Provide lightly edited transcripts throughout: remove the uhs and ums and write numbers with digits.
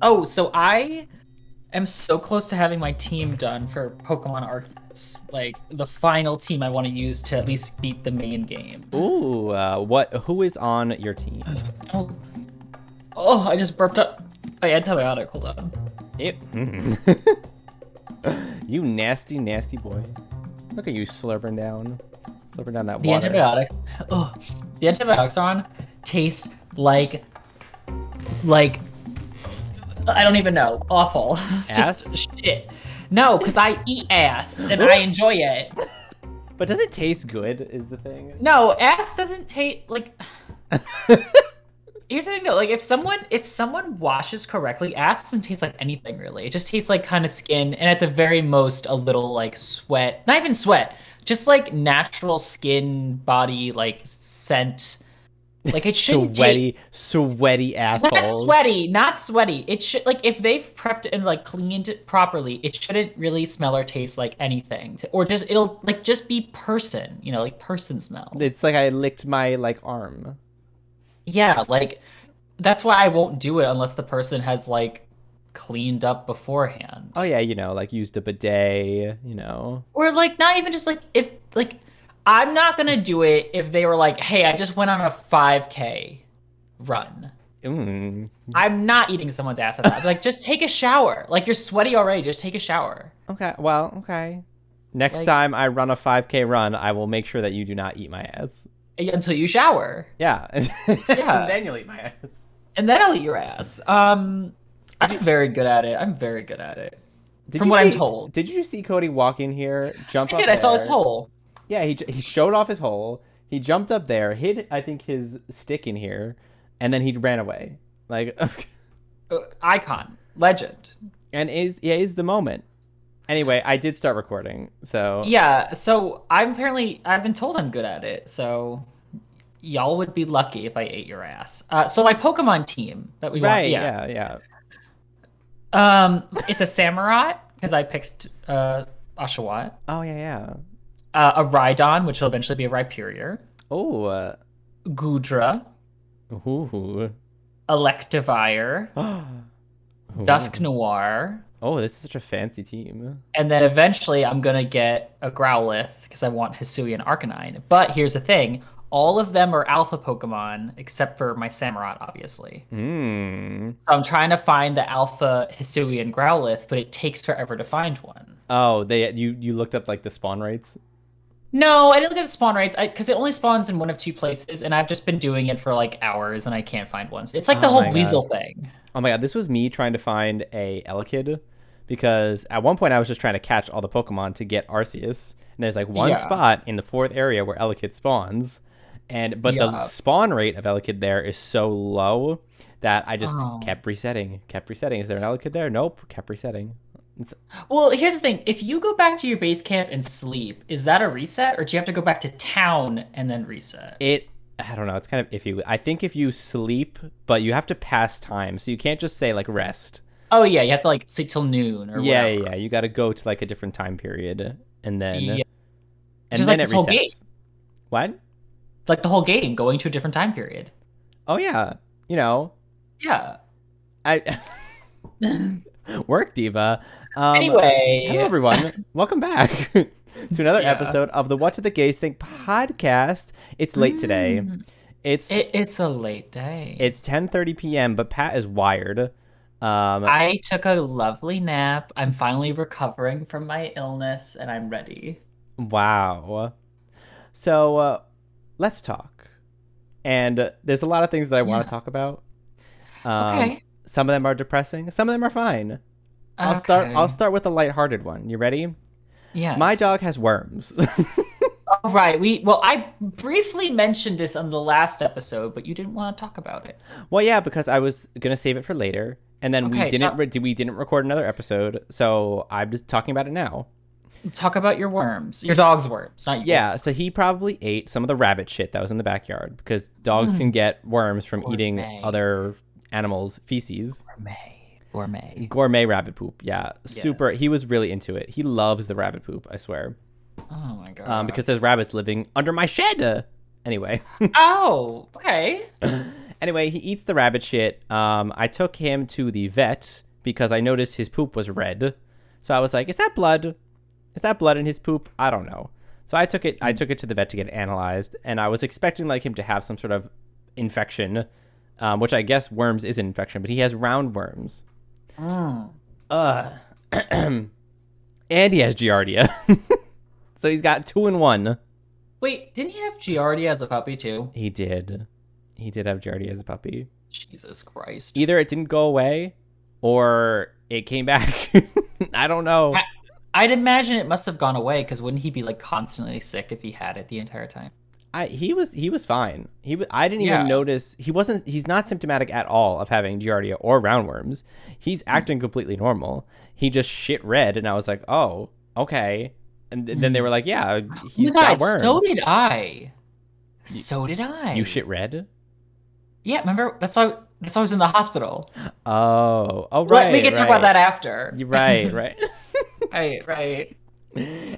Oh, so I am so close to having my team done for Pokemon Arceus. Like the final team I want to use to at least beat the main game. Ooh, who is on your team? Oh, oh! I just burped up my antibiotic. Hold on. You nasty, nasty boy. Look at you slurping down that The water. antibiotics. Oh, the antibiotics on taste like I don't even know. Awful. Ass? Just shit. No, because I eat ass and I enjoy it. But does it taste good is the thing? No, ass doesn't taste like. Here's the thing though, like if someone washes correctly, ass doesn't taste like anything really. It just tastes like kind of skin and at the very most a little like sweat. Not even sweat, just like natural skin body like scent. Like it shouldn't sweaty assholes. Not sweaty. It should like if they've prepped and like cleaned it properly, it shouldn't really smell or taste like anything. Or just it'll like just be person, like person smell. It's like I licked my like arm. Yeah, like that's why I won't do it unless the person has like cleaned up beforehand. Oh yeah, like used a bidet, Or like not even just like if like I'm not gonna do it if they were like, hey, I just went on a 5K run. I'm not eating someone's ass at that. Like, just take a shower. Like, you're sweaty already. Just take a shower. Okay, well, okay. Next time I run a 5K run, I will make sure that you do not eat my ass. Until you shower. Yeah. Yeah. And then you'll eat my ass. And then I'll eat your ass. I'm very good at it. From what I'm told. Did you see Cody walk in here, jump up I did. I saw his hole. Yeah, he showed off his hole. He jumped up there, hid, I think, his stick in here, and then he ran away. Like, icon. Legend. And is the moment. Anyway, I did start recording, so... Yeah, so I've been told I'm good at it, so y'all would be lucky if I ate your ass. So my Pokemon team that we want... Yeah. It's a Samurott, because I picked Oshawott. Oh, yeah. A Rhydon, which will eventually be a Rhyperior. Oh. Goodra. Ooh. Electivire. Dusknoir. Oh, this is such a fancy team. And then eventually I'm going to get a Growlithe because I want Hisuian Arcanine. But here's the thing. All of them are alpha Pokemon except for my Samurott, obviously. So I'm trying to find the alpha Hisuian Growlithe, but it takes forever to find one. Oh, you looked up like the spawn rates? No, I didn't look at the spawn rates because it only spawns in one of two places, and I've just been doing it for like hours, and I can't find one. It's like the whole weasel thing. Oh my god, this was me trying to find a Elekid, because at one point I was just trying to catch all the Pokemon to get Arceus, and there's like one spot in the 4th area where Elekid spawns, but the spawn rate of Elekid there is so low that I just kept resetting. Is there an Elekid there? Nope, kept resetting. Well, here's the thing. If you go back to your base camp and sleep, is that a reset, or do you have to go back to town and then reset? I don't know. It's kind of iffy. I think if you sleep, but you have to pass time, so you can't just say like rest. Oh yeah, you have to like sleep till noon or whatever. Yeah. You got to go to like a different time period, and then and then like it this whole resets. game. What? Like the whole game going to a different time period. Oh yeah, Yeah. I work diva. Anyway, hello everyone. Welcome back to another episode of the What Do the Gays Think podcast. It's late today. It's a late day. It's 10:30 p.m. but Pat is wired. I took a lovely nap. I'm finally recovering from my illness, and I'm ready. Wow. So let's talk. And there's a lot of things that I want to talk about. Okay. Some of them are depressing. Some of them are fine. I'll start with a lighthearted one. You ready? Yes. My dog has worms. All right. I briefly mentioned this on the last episode, but you didn't want to talk about it. Well, yeah, because I was gonna save it for later, and then we didn't record another episode, so I'm just talking about it now. Talk about your worms, your dog's worms, not you. Yeah. So he probably ate some of the rabbit shit that was in the backyard, because dogs can get worms from eating other animals' feces. Gourmet rabbit poop. Yeah. Super. He was really into it. He loves the rabbit poop, I swear. Oh my god. Because there's rabbits living under my shed. Anyway. Oh, okay. Anyway, he eats the rabbit shit. I took him to the vet because I noticed his poop was red. So I was like, is that blood? Is that blood in his poop? I don't know. So I took it to the vet to get analyzed, and I was expecting like him to have some sort of infection, which I guess worms is an infection, but he has roundworms. And he has Giardia. So he's got 2 in 1. Wait, didn't he have Giardia as a puppy too? He did. He did have Giardia as a puppy. Jesus Christ. Either it didn't go away or it came back. I don't know. I'd imagine it must have gone away, because wouldn't he be like constantly sick if he had it the entire time? He was fine. I didn't even notice. He's not symptomatic at all of having Giardia or roundworms. He's acting completely normal. He just shit red, and I was like, oh, okay. And then they were like, yeah, he's got worms. So did I. So did I. You shit red? Yeah, remember? That's why I was in the hospital. Oh, right. We can talk about that after. Right. Right.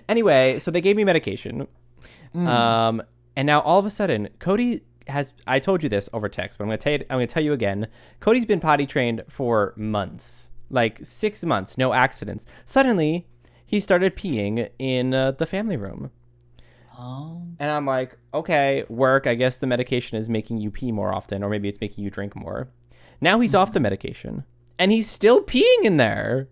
Anyway, so they gave me medication. And now all of a sudden, Cody has. I told you this over text, but I'm gonna tell you again. Cody's been potty trained for months, like 6 months, no accidents. Suddenly, he started peeing in the family room. Oh. And I'm like, okay, work. I guess the medication is making you pee more often, or maybe it's making you drink more. Now he's off the medication, and he's still peeing in there.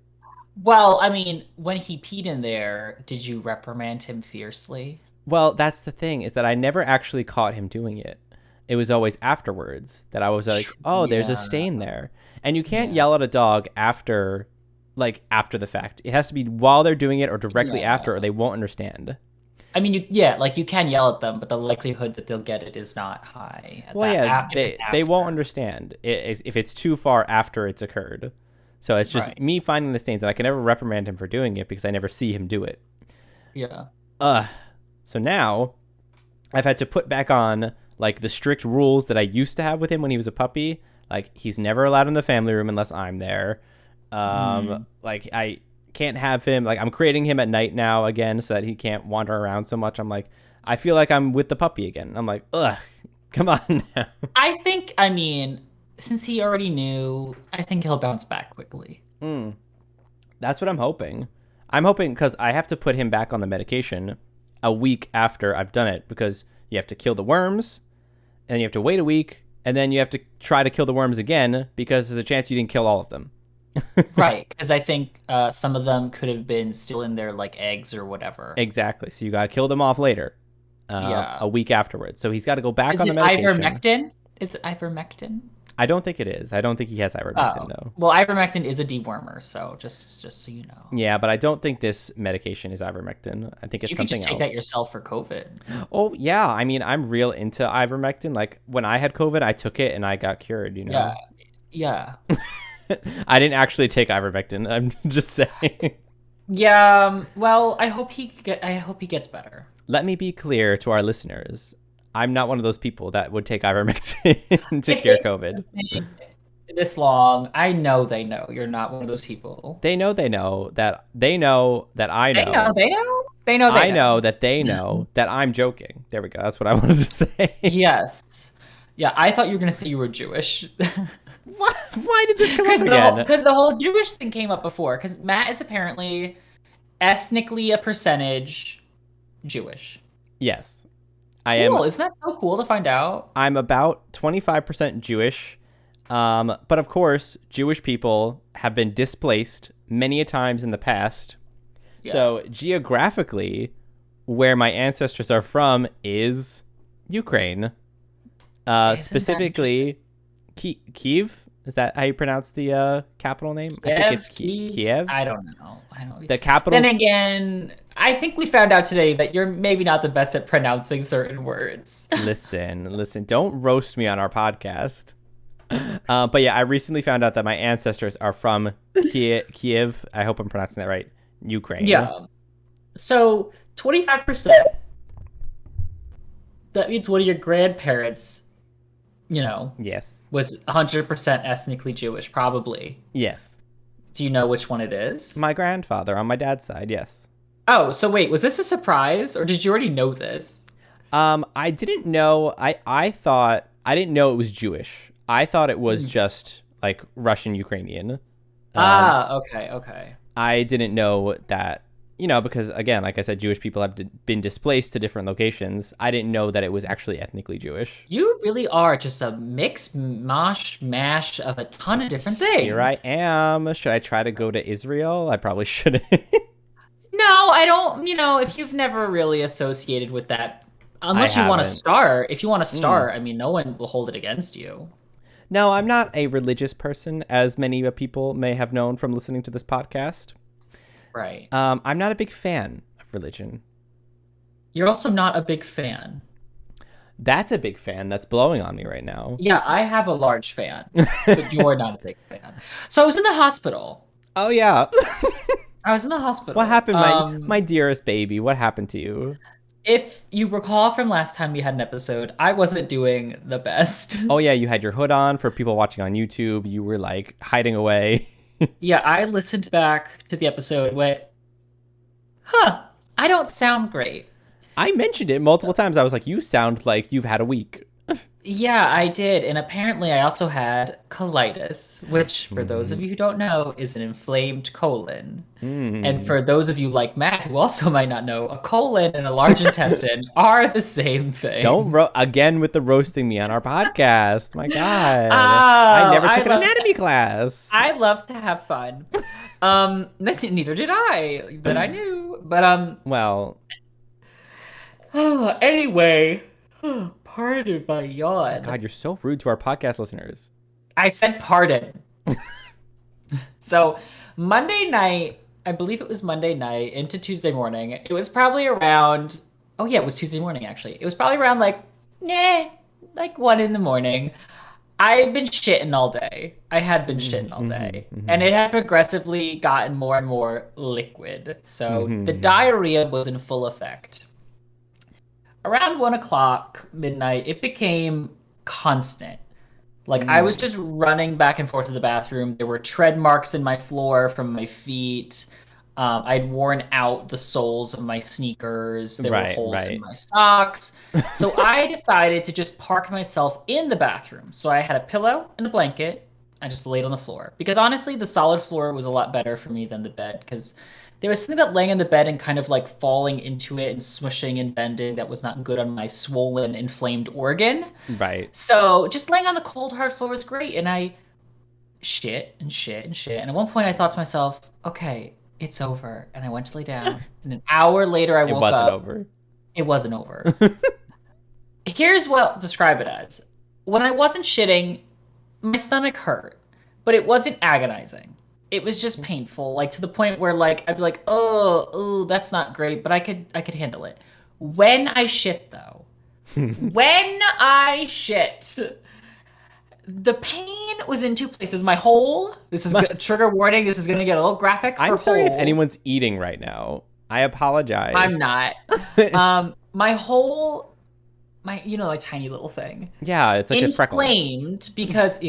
Well, I mean, when he peed in there, did you reprimand him fiercely? Well, that's the thing, is that I never actually caught him doing it. It was always afterwards that I was like, oh, there's a stain there. And you can't yell at a dog after the fact. It has to be while they're doing it or directly after, or they won't understand. I mean, you can yell at them, but the likelihood that they'll get it is not high. They won't understand if it's too far after it's occurred. So it's just me finding the stains, and I can never reprimand him for doing it because I never see him do it. Yeah. So now I've had to put back on like the strict rules that I used to have with him when he was a puppy. Like, he's never allowed in the family room unless I'm there. Like, I can't have him, like, I'm creating him at night now again so that he can't wander around so much. I'm like, I feel like I'm with the puppy again. I'm like, ugh, come on now. I mean, since he already knew, I think he'll bounce back quickly. That's what I'm hoping. I'm hoping, because I have to put him back on the medication a week after I've done it, because you have to kill the worms, and you have to wait a week, and then you have to try to kill the worms again, because there's a chance you didn't kill all of them. Right, because I think some of them could have been still in their like eggs or whatever. Exactly. So you got to kill them off later, a week afterwards. So he's got to go back on the medication. Ivermectin? Is it ivermectin? I don't think it is. I don't think he has ivermectin, though. Well, ivermectin is a dewormer, so just so you know. Yeah, but I don't think this medication is ivermectin. I think it's something else. You can just take that yourself for COVID. Oh, yeah. I mean, I'm real into ivermectin. Like, when I had COVID, I took it and I got cured, you know? Yeah. I didn't actually take ivermectin. I'm just saying. Yeah, well, I hope he gets better. Let me be clear to our listeners. I'm not one of those people that would take ivermectin to cure COVID. This long, I know they know you're not one of those people. They know that I know. They know that I know that I'm joking. There we go. That's what I wanted to say. Yes. Yeah, I thought you were going to say you were Jewish. What? Why did this come up again? Because the whole Jewish thing came up before. Because Matt is apparently ethnically a percentage Jewish. Yes. I am. Cool. Isn't that so cool to find out? I'm about 25% Jewish. But of course, Jewish people have been displaced many a times in the past. Yeah. So geographically, where my ancestors are from is Ukraine. Specifically, Kiev. Is that how you pronounce the capital name? Kiev, I think it's Kiev. I don't know. The capital. Then again, I think we found out today that you're maybe not the best at pronouncing certain words. Listen. Don't roast me on our podcast. But yeah, I recently found out that my ancestors are from Kiev. I hope I'm pronouncing that right. Ukraine. Yeah. So 25%. That means one of your grandparents, Yes. was 100% ethnically Jewish, probably. Yes. Do you know which one it is? My grandfather on my dad's side, yes. Oh, so wait, was this a surprise, or did you already know this? I didn't know. I thought I didn't know it was Jewish. I thought it was just like Russian Ukrainian. Okay. I didn't know that, because again, like I said, Jewish people have been displaced to different locations. I didn't know that it was actually ethnically Jewish. You really are just a mix, mash of a ton of different Here I things. am. Should I try to go to Israel? I probably shouldn't. No, I don't, if you've never really associated with that, I unless you want to haven't. start, if you want to Mm. start, I mean, no one will hold it against you. No, I'm not a religious person, as many people may have known from listening to this podcast. Right. I'm not a big fan of religion. You're also not a big fan. That's a big fan that's blowing on me right now. Yeah, I have a large fan, but you're not a big fan. So I was in the hospital. Oh yeah. I was in the What hospital. happened, my dearest baby? What happened to you? If you recall from last time we had an episode, I wasn't doing the best. Oh yeah, you had your hood on for people watching on YouTube. You were like hiding away. Yeah, I listened back to the episode, went, I don't sound great. I mentioned it multiple times. I was like, you sound like you've had a week. Yeah, I did. And apparently I also had colitis, which for those of you who don't know is an inflamed colon. And for those of you like Matt who also might not know, a colon and a large intestine are the same thing. Don't again with the roasting me on our podcast. My God. I Oh, never took an anatomy class. I love to have fun. Neither did I, that I knew. But Well, anyway, pardon my yawn. God, you're so rude to our podcast listeners. I said pardon. So Monday night, I believe it was Monday night into Tuesday morning. It was probably around, oh yeah, it was Tuesday morning actually. It was probably around like 1 in the morning. I had been shitting all day. I had been shitting all day. And it had progressively gotten more and more liquid. So the diarrhea was in full effect. Around 1 o'clock, midnight, it became constant. Like I was just running back and forth to the bathroom. There were tread marks in my floor from my feet. I'd worn out the soles of my sneakers. There were holes in my socks. So I decided to just park myself in the bathroom. So I had a pillow and a blanket. I just laid on the floor. Because honestly, the solid floor was a lot better for me than the bed. Because there was something about laying in the bed and kind of like falling into it and smushing and bending that was not good on my swollen, inflamed organ. Right. So just laying on the cold, hard floor was great. And I shit and shit and shit. And at one point I thought to myself, okay, it's over. And I went to lay down. And an hour later I woke up. It wasn't over. It wasn't over. Here's what I'll describe it as. When I wasn't shitting, my stomach hurt. But it wasn't agonizing. It was just painful, like to the point where like I'd be like, oh, that's not great, but I could handle it. When I shit though, when I shit, the pain was in two places. My hole. This is trigger warning. This is gonna get a little graphic. I'm sorry if anyone's eating right now. I apologize. I'm not. My hole. My like tiny little thing. Yeah, it's like a freckle. Inflamed because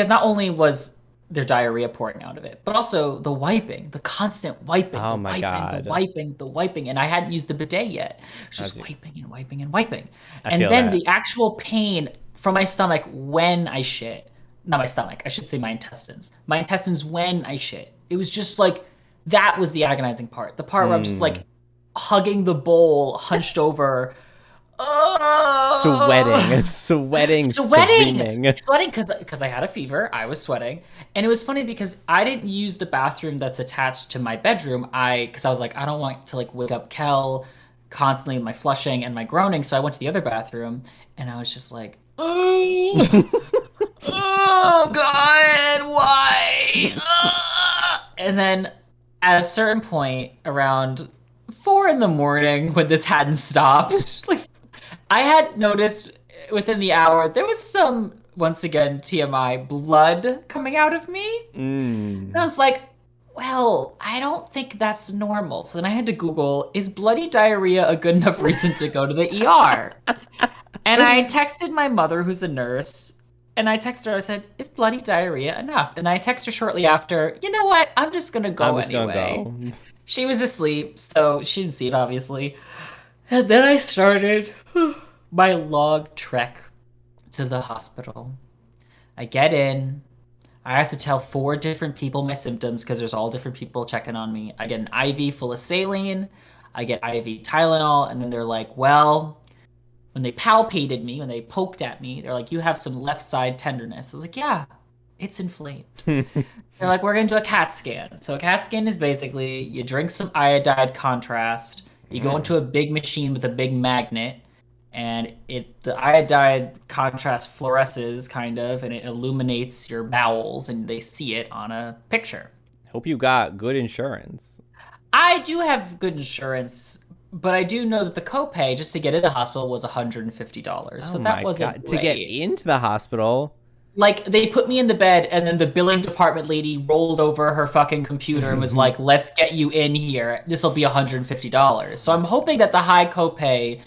not only was their diarrhea pouring out of it, but also the wiping, the constant wiping, oh my God. the wiping, and I hadn't used the bidet yet. It was just wiping and wiping and wiping. And then that. the actual pain from my stomach when I shit, not my stomach, I should say my intestines when I shit. It was just like, that was the agonizing part. The part where I'm just like hugging the bowl, hunched over, sweating because I had a fever. I was sweating, and it was funny because I didn't use the bathroom that's attached to my bedroom. Because I was like, I don't want to like wake up Kel constantly with my flushing and my groaning, so I went to the other bathroom, and I was just like, oh God, why? And then at a certain point, around 4 in the morning, when this hadn't stopped, like, I had noticed within the hour, there was some, once again, TMI, blood coming out of me. And I was like, well, I don't think that's normal. So then I had to Google, is bloody diarrhea a good enough reason to go to the ER? And I texted my mother, who's a nurse, and I texted her, I said, is bloody diarrhea enough? And I texted her shortly after, you know what? I'm just going to go anyway. She was asleep, so she didn't see it, obviously. And then I started my long trek to the hospital. I get in. I have to tell 4 different people my symptoms because there's all different people checking on me. I get an IV full of saline. I get IV Tylenol, and then they're like, well, when they palpated me, when they poked at me, they're like, you have some left side tenderness. I was like, yeah, it's inflamed. They're like, we're going to do a CAT scan. So a CAT scan is basically you drink some iodide contrast, you go into a big machine with a big magnet, and the iodide contrast fluoresces kind of, and it illuminates your bowels, and they see it on a picture. Hope you got good insurance. I do have good insurance, but I do know that the copay just to get into the hospital was $150. Oh So that my wasn't god! To get great. into the hospital. Like they put me in the bed and then the billing department lady rolled over her fucking computer and was like, let's get you in here. This will be $150. So I'm hoping that the high copay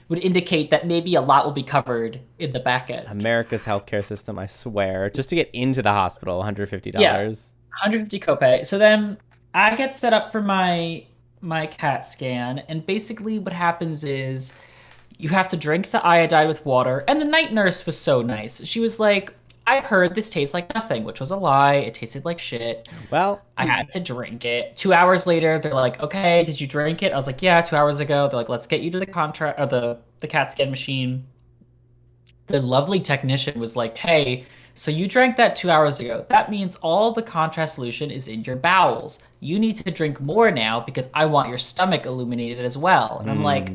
would indicate that maybe a lot will be covered in the back end. America's healthcare system, I swear. Just to get into the hospital, $150. Yeah, 150 copay. So then I get set up for my CAT scan, and basically what happens is you have to drink the iodide with water. And the night nurse was so nice. She was like, I heard this tastes like nothing, which was a lie. It tasted like shit. Well, I had to drink it. 2 hours later, they're like, okay, did you drink it? I was like, yeah, 2 hours ago. They're like, let's get you to the contract or the CAT scan machine. The lovely technician was like, hey, so you drank that 2 hours ago. That means all the contrast solution is in your bowels. You need to drink more now because I want your stomach illuminated as well. And I'm like,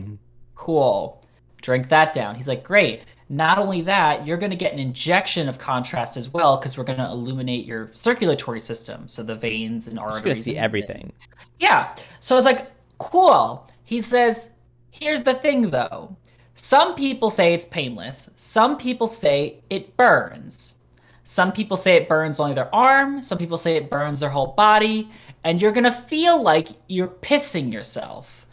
cool, drink that down. He's like, great. Not only that, you're going to get an injection of contrast as well because we're going to illuminate your circulatory system. So the veins and arteries. You're gonna see everything. Yeah. So I was like, cool. He says, here's the thing though. Some people say it's painless. Some people say it burns. Some people say it burns only their arm. Some people say it burns their whole body. And you're going to feel like you're pissing yourself.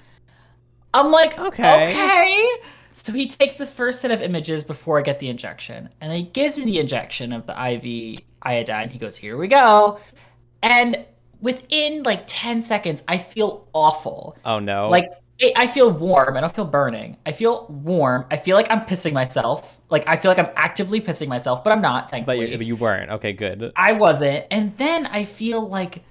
I'm like, okay. So he takes the first set of images before I get the injection. And then he gives me the injection of the IV iodine. He goes, here we go. And within like 10 seconds, I feel awful. Oh no. Like, I feel warm. I don't feel burning. I feel warm. I feel like I'm pissing myself. Like, I feel like I'm actively pissing myself, but I'm not, thankfully. But you weren't. Okay, good. I wasn't. And then I feel like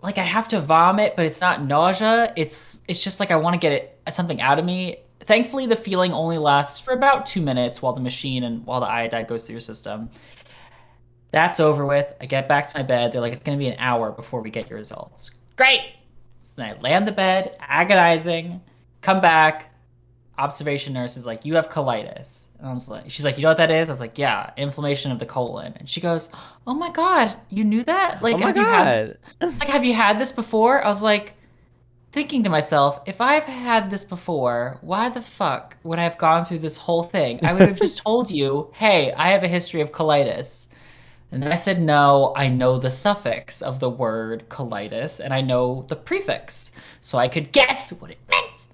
I have to vomit, but it's not nausea. It's just like I want to get something out of me. Thankfully, the feeling only lasts for about 2 minutes while the machine and while the iodide goes through your system. That's over with. I get back to my bed. They're like, it's going to be an hour before we get your results. Great. So I lay on the bed, agonizing, come back. Observation nurse is like, you have colitis. And I was like, she's like, you know what that is? I was like, yeah, inflammation of the colon. And she goes, oh my God, you knew that? Like, oh my God. Have you had this before? I was like, thinking to myself, if I've had this before, why the fuck would I have gone through this whole thing? I would have just told you, hey, I have a history of colitis. And then I said, no, I know the suffix of the word colitis, and I know the prefix, so I could guess what it meant.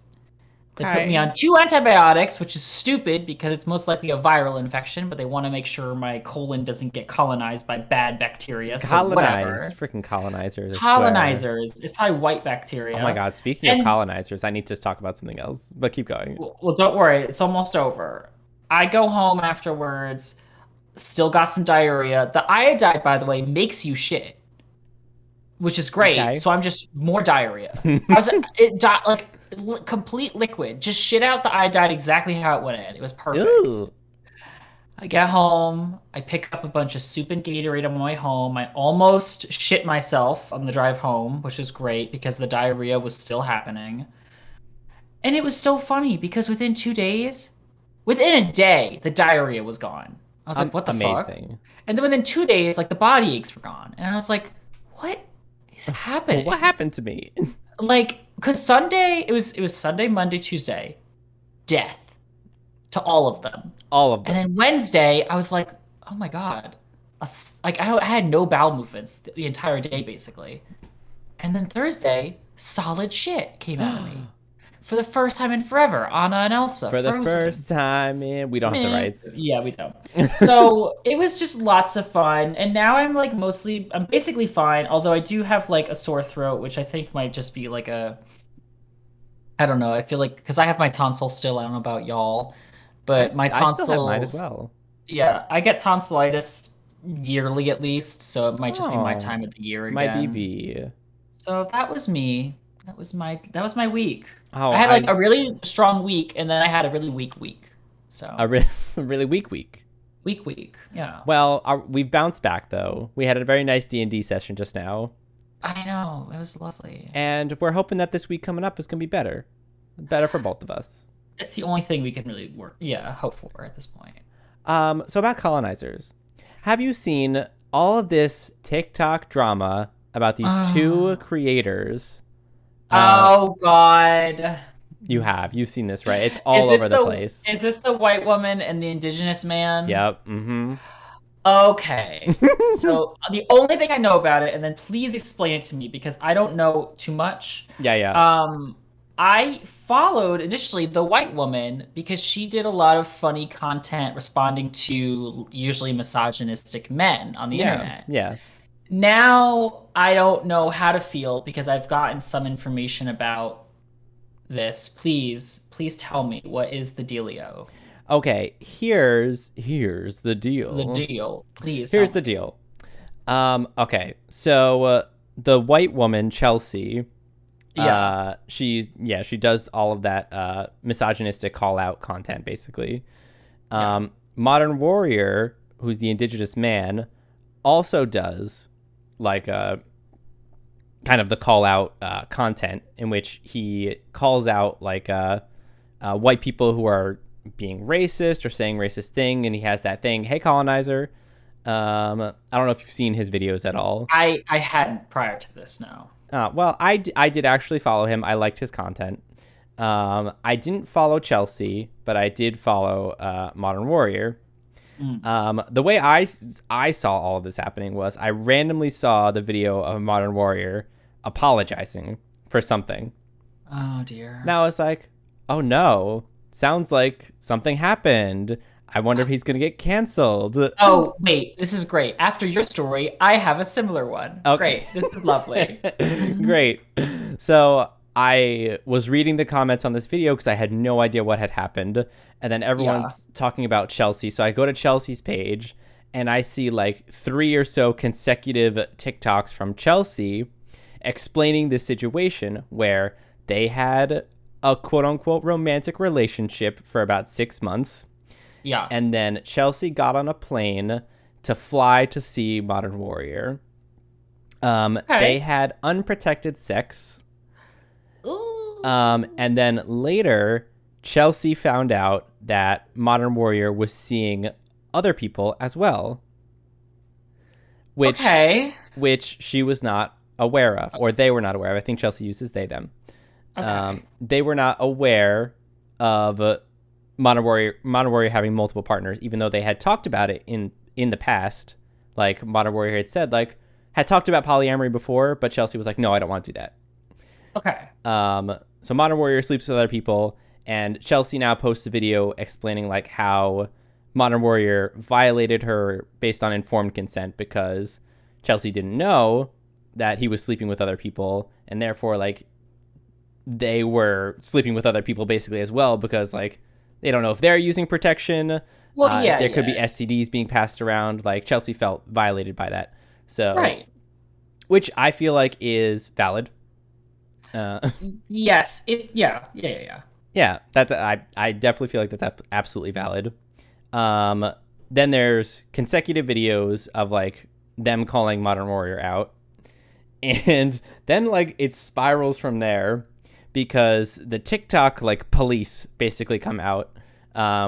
They put me on 2 antibiotics, which is stupid because it's most likely a viral infection, but they want to make sure my colon doesn't get colonized by bad bacteria. So whatever. Freaking colonizers. Colonizers. It's probably white bacteria. Oh my God. Speaking of colonizers, I need to talk about something else, but keep going. Well, don't worry. It's almost over. I go home afterwards, still got some diarrhea. The iodide, by the way, makes you shit, which is great. Okay. So I'm just more diarrhea. Complete liquid. Just shit out the iodide exactly how it went in. It was perfect. Ew. I get home. I pick up a bunch of soup and Gatorade on my way home. I almost shit myself on the drive home, which was great because the diarrhea was still happening. And it was so funny because within a day, the diarrhea was gone. I was like, what the fuck? And then within 2 days, like the body aches were gone. And I was like, what is happening? What happened to me? Like, because Sunday, it was Sunday, Monday, Tuesday, death to all of them. All of them. And then Wednesday, I was like, oh my God. Like, I had no bowel movements the entire day, basically. And then Thursday, solid shit came out of me. For the first time in forever, Anna and Elsa. For the first time in... We don't have the rights. Yeah, we don't. So it was just lots of fun. And now I'm like I'm basically fine. Although I do have like a sore throat, which I think might just be like I don't know. I feel like, because I have my tonsil still. I don't know about y'all. But my tonsils... I still have mine as well. Yeah, I get tonsillitis yearly at least, so it might just be my time Oh, of the year my again. BB. So that was me. That was my week. Oh, I had like a really strong week, and then I had a really weak week. So a really, really weak week. week. Yeah. Well, we've bounced back though. We had a very nice D&D session just now, I know. It was lovely. and we're hoping that this week coming up is gonna be better for both of us. It's the only thing we can really hope for at this point. So about colonizers, have you seen all of this TikTok drama about these two creators? Oh God. You've seen this, right? It's all over the place. Is this the white woman and the indigenous man? Yep. Mm-hmm. Okay. So the only thing I know about it, and then please explain it to me because I don't know too much. Yeah, yeah. Um, I followed initially the white woman because she did a lot of funny content responding to usually misogynistic men on the Yeah, internet. yeah. Now I don't know how to feel because I've gotten some information about this. Please tell me what is the dealio? Okay, here's the The deal. deal. Please tell Here's me. the deal. Okay, so the white woman Chelsea, Yeah. she does all of that misogynistic call out content basically. Yeah. Modern Warrior, who's the indigenous man, also does like kind of the call out content in which he calls out like white people who are being racist or saying racist thing, and he has that thing, hey colonizer. I don't know if you've seen his videos at all. I hadn't prior to this, no. Well, I did actually follow him. I liked his content. I didn't follow Chelsea, but I did follow Modern Warrior. The way I saw all of this happening was I randomly saw the video of Modern Warrior apologizing for something. Oh dear. Now it's like, oh no, sounds like something happened. I wonder if he's gonna get canceled. Oh wait, this is great. After your story, I have a similar one. Okay. Great. This is lovely. Great. So I was reading the comments on this video because I had no idea what had happened. And then everyone's talking about Chelsea. So I go to Chelsea's page and I see like 3 or so consecutive TikToks from Chelsea explaining this situation where they had a quote unquote romantic relationship for about 6 months. Yeah. And then Chelsea got on a plane to fly to see Modern Warrior. Okay. They had unprotected sex. Ooh. And then later, Chelsea found out that Modern Warrior was seeing other people as well, which she was not aware of, or they were not aware of. I think Chelsea uses they them. Okay. They were not aware of Modern Warrior having multiple partners, even though they had talked about it in the past. Like Modern Warrior had said, like had talked about polyamory before, but Chelsea was like, no, I don't want to do that. Okay. So Modern Warrior sleeps with other people, and Chelsea now posts a video explaining like how Modern Warrior violated her based on informed consent because Chelsea didn't know that he was sleeping with other people, and therefore like they were sleeping with other people basically as well because like they don't know if they're using protection. Well, yeah, there could be STDs being passed around. Like Chelsea felt violated by that. So, right. Which I feel like is valid. Yes. Yeah. Yeah, that's I definitely feel like that's absolutely valid. Then there's consecutive videos of like them calling Modern Warrior out, and then like it spirals from there because the TikTok like police basically come out,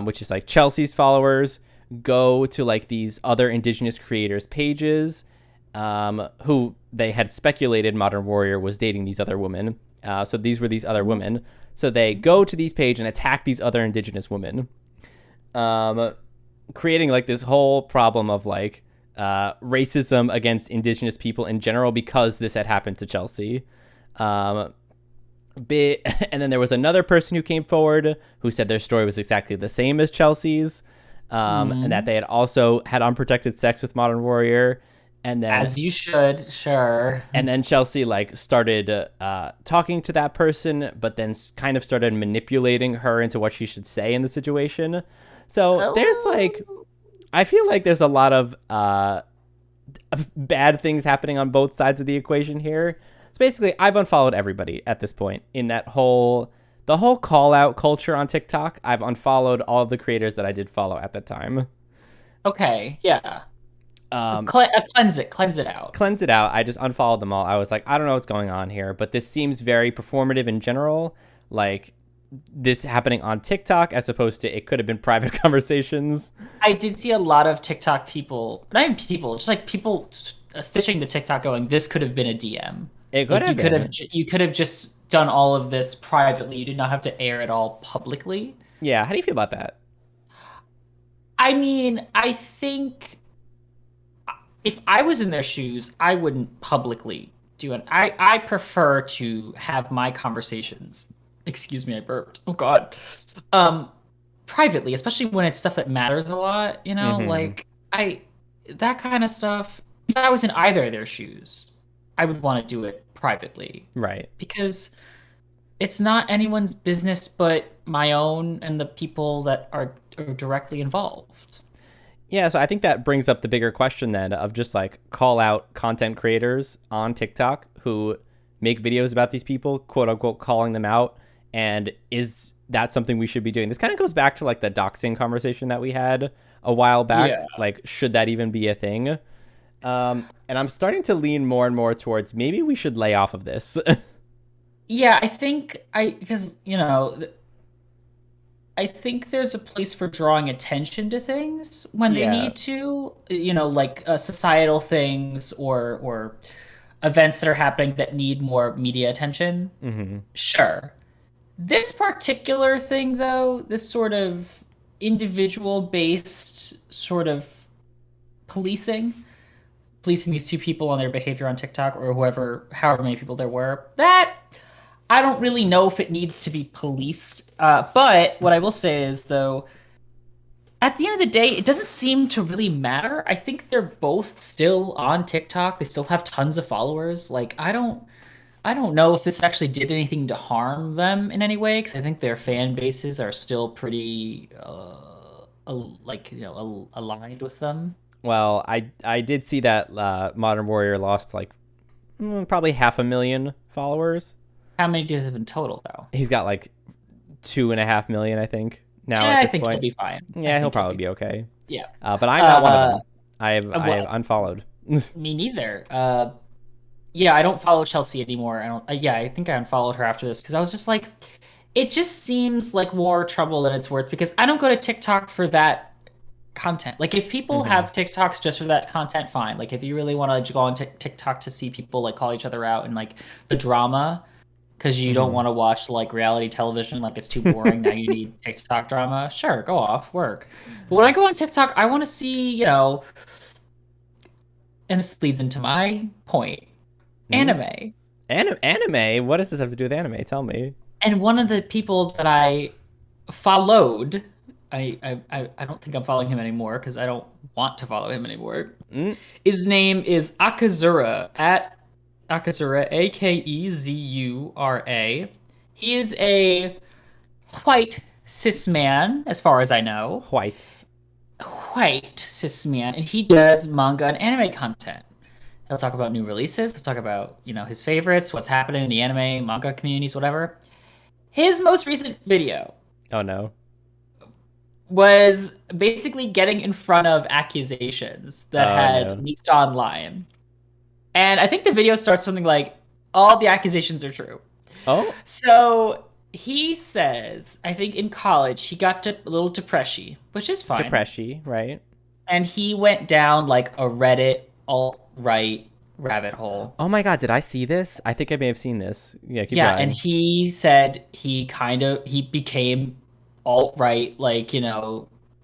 which is like Chelsea's followers go to like these other indigenous creators pages, who they had speculated Modern Warrior was dating these other women. So these were these other women. So they go to these pages and attack these other indigenous women, creating like this whole problem of like racism against indigenous people in general because this had happened to Chelsea. And then there was another person who came forward who said their story was exactly the same as Chelsea's, and that they had also had unprotected sex with Modern Warrior. And then, as you should, sure. And then Chelsea like started talking to that person, but then kind of started manipulating her into what she should say in the situation. So there's like I feel like there's a lot of bad things happening on both sides of the equation here. So basically, I've unfollowed everybody at this point in the whole call out culture on TikTok. I've unfollowed all of the creators that I did follow at the time. Okay, yeah. Cleanse it out. Cleanse it out. I just unfollowed them all. I was like, I don't know what's going on here, but this seems very performative in general. Like this happening on TikTok as opposed to it could have been private conversations. I did see a lot of TikTok people, not even people, just like people stitching the TikTok going, this could have been a DM. It could Like have been. you could have just done all of this privately. You did not have to air it all publicly. Yeah, how do you feel about that? I mean, I think if I was in their shoes, I wouldn't publicly do it. I prefer to have my conversations. Excuse me, I burped. Oh God. Privately, especially when it's stuff that matters a lot. You know, Mm-hmm. like that kind of stuff. If I was in either of their shoes, I would want to do it privately Right. because it's not anyone's business but my own and the people that are directly involved. Yeah, so I think that brings up the bigger question then of just like call out content creators on TikTok who make videos about these people, quote unquote, calling them out. And is that something we should be doing? This kind of goes back to like the doxing conversation that we had a while back. Yeah. Like, should that even be a thing? And I'm starting to lean more and more towards maybe we should lay off of this. Yeah, I think because I think there's a place for drawing attention to things when they Yeah. need to, like societal things or events that are happening that need more media attention. Mm-hmm. Sure. This particular thing, though, this sort of individual based sort of policing, policing these two people on their behavior on TikTok or however many people there were, that I don't really know if it needs to be policed. But what I will say is, though, at the end of the day, it doesn't seem to really matter. I think they're both still on TikTok. They still have tons of followers. Like, I don't know if this actually did anything to harm them in any way, because I think their fan bases are still pretty, aligned with them. Well, I did see that Modern Warrior lost like probably 500,000 followers. How many does it in total, though? He's got like 2.5 million, I think, now Yeah, at I this think he'll point. be fine. I Yeah, he'll think he'll probably be be okay. yeah. But I'm not one of Uh, them. I have well, unfollowed. me neither. Yeah, I don't follow Chelsea anymore. I don't. Yeah, I think I unfollowed her after this because I was just like, it just seems like more trouble than it's worth because I don't go to TikTok for that content. Like, if people Hmm. have TikToks just for that content, fine. Like, if you really want to go on TikTok to see people like call each other out and like the drama, because you don't Hmm. want to watch like reality television, like it's too boring. Now you need TikTok drama. Sure, go off, work. But when I go on TikTok, I want to see, and this leads into my point, Mm. anime. Anime? What does this have to do with anime? Tell me. And one of the people that I followed, I don't think I'm following him anymore because I don't want to follow him anymore. Mm. His name is Akazura at Akazura, Akezura. He is a white cis man, as far as I know. Whites. White cis man, and he does manga and anime content. He'll talk about new releases. He'll talk about, his favorites, what's happening in the anime, manga communities, whatever. His most recent video Oh no. was basically getting in front of accusations that Oh had no. leaked online. And I think the video starts something like, all the accusations are true. Oh, So he says, I think in college he got a little depression, which is fine. depression, right? And he went down like a Reddit alt-right rabbit hole. Oh my god, did I see this? I think I may have seen this. Yeah, keep Yeah, and going. he said he became alt-right, like,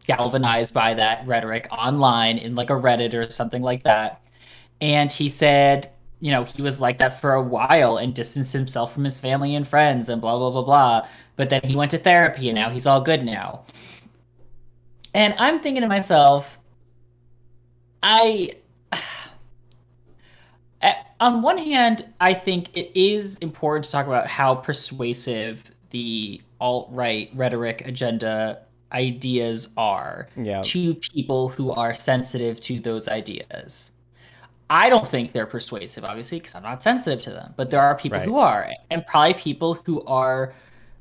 galvanized by that rhetoric online in like a Reddit or something like that. And he said, he was like that for a while and distanced himself from his family and friends and blah blah blah blah. But then he went to therapy and now he's all good now. And I'm thinking to myself, I on one hand, I think it is important to talk about how persuasive the alt-right rhetoric agenda ideas are Yeah. to people who are sensitive to those ideas. I don't think they're persuasive, obviously, because I'm not sensitive to them. But there are people Right. who are, and probably people who are,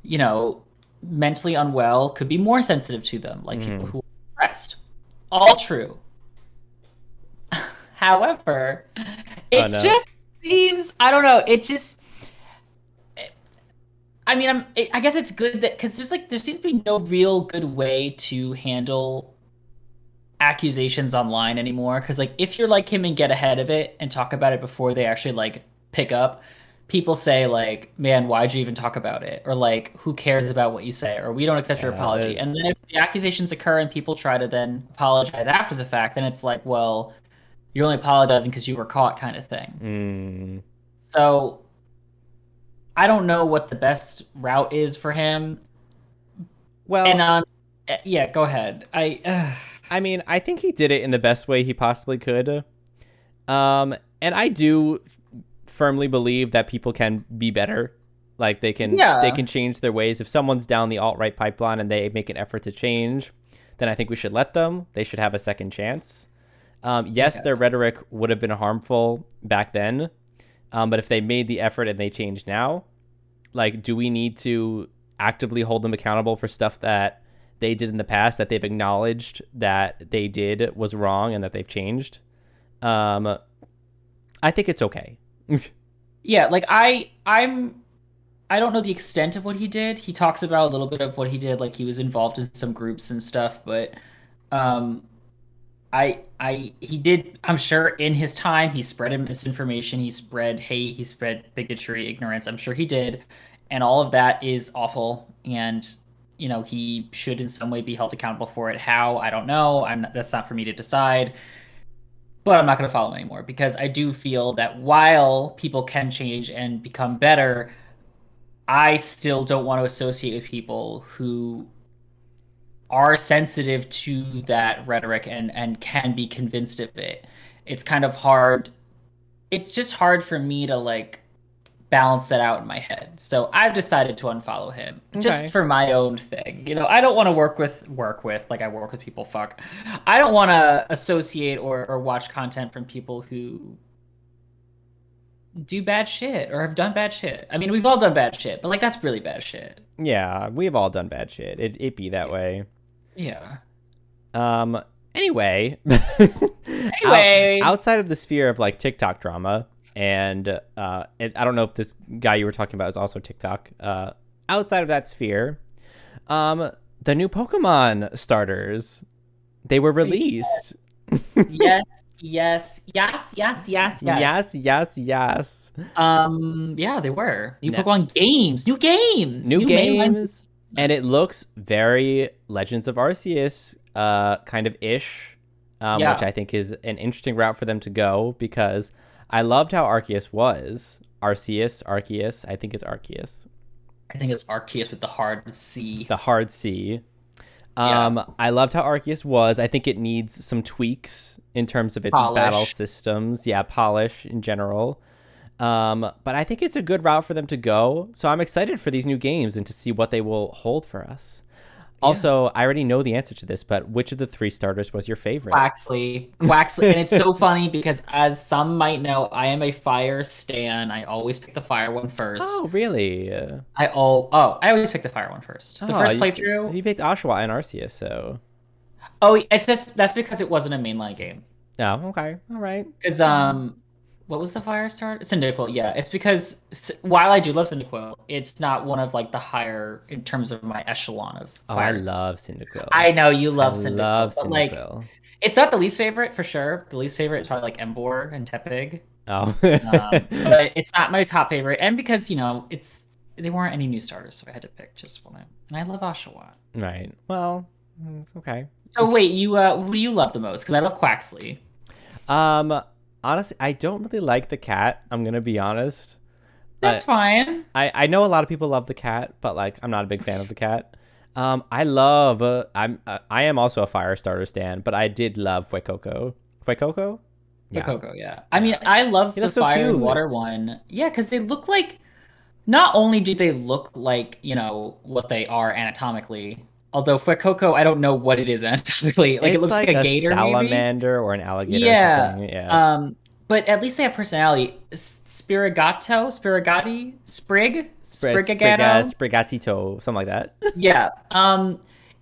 you know, mentally unwell could be more sensitive to them, like people Hmm. who are depressed. All true. However, Oh it no. just seems, I don't know, it just, I mean, I guess it's good that, because there seems to be no real good way to handle accusations online anymore. Because like if you're like him and get ahead of it and talk about it before they actually like pick up, people say like, "Man, why'd you even talk about it?" Or like, "Who cares about what you say?" Or "We don't accept your Yeah. apology." And then if the accusations occur and people try to then apologize after the fact, then it's like, well, you're only apologizing because you were caught, kind of thing. Mm. So I don't know what the best route is for him. And Well, yeah, go ahead. I mean, I think he did it in the best way he possibly could. And I do firmly believe that people can be better. Like they yeah, can change their ways. If someone's down the alt right pipeline and they make an effort to change, then I think we should let them. They should have a second chance. I Yes, guess. their rhetoric would have been harmful back then, but if they made the effort and they change now, like, do we need to actively hold them accountable for stuff that they did in the past that they've acknowledged that they did was wrong and that they've changed? Um, I think it's okay. Yeah, like I don't know the extent of what he did. He talks about a little bit of what he did, like he was involved in some groups and stuff, but um he did, I'm sure in his time he spread misinformation, he spread hate, he spread bigotry, ignorance. I'm sure he did. And all of that is awful and he should in some way be held accountable for it. How? I don't know. That's not for me to decide. But I'm not going to follow him anymore because I do feel that while people can change and become better, I still don't want to associate with people who are sensitive to that rhetoric and can be convinced of it. It's kind of hard. It's just hard for me to like balance that out in my head. So I've decided to unfollow him just Okay. for my own thing. I don't want to work with like I work with people. Fuck. I don't want to associate or watch content from people who do bad shit or have done bad shit. I mean, we've all done bad shit, but like that's really bad shit. Yeah, we've all done bad shit. It be that way. Yeah. Um. Anyway, Anyway, outside of the sphere of like TikTok drama, and I don't know if this guy you were talking about is also TikTok. Outside of that sphere, um, the new Pokemon starters, they were released. yes, yes, yes, yes, yes, yes. Yes, yes, yes. Yeah, they were new Now, Pokemon games, new new mainline. games, and it looks very Legends of Arceus kind of ish, which Yeah, I think is an interesting route for them to go because I loved how Arceus was. Arceus. I think it's Arceus. I think it's Arceus with the hard C. The hard C. Yeah, I loved how Arceus was. I think it needs some tweaks in terms of its battle polish. systems. Yeah, polish in general. But I think it's a good route for them to go. So I'm excited for these new games and to see what they will hold for us. Yeah. Also, I already know the answer to this, but which of the three starters was your favorite? Quaxley, and it's so funny because as some might know, I am a fire stan. I always pick the fire one first. Oh, really? I always pick the fire one first. The Oh, first playthrough. you picked Oshawott and Arceus, so. Oh, it's just that's because it wasn't a mainline game. Oh, okay. All right. Because what was the fire start? Cyndaquil. Yeah, it's because while I do love Cyndaquil, it's not one of like the higher in terms of my echelon of Oh, I fires. love Cyndaquil. I know you I love love Cyndaquil, but like Cyndaquil. it's not the least favorite for sure. The least favorite is probably like Emboar and Tepig. Oh. But it's not my top favorite, and because it's there weren't any new starters, so I had to pick just one. And I love Oshawott. Right. Well, okay. So wait, you who do you love the most? Because I love Quaxley. Um, Honestly, I don't really like the cat. I'm gonna be honest. That's fine. I know a lot of people love the cat, but like I'm not a big fan of the cat. I love. I am also a fire starter stan, but I did love Fuecoco. Fuecoco? The Yeah, Coco, yeah. I yeah. mean, I love He the looks so fire and cute. water one. Yeah, because they look like not only do they look like, what they are anatomically, Although Fuecoco, I don't know what it is anatomically. Like it It's looks like like a a gator, maybe. salamander or an alligator or Yeah. something. Yeah. But at least they have personality. Sprigagato. Sprigatito, something like that. Yeah.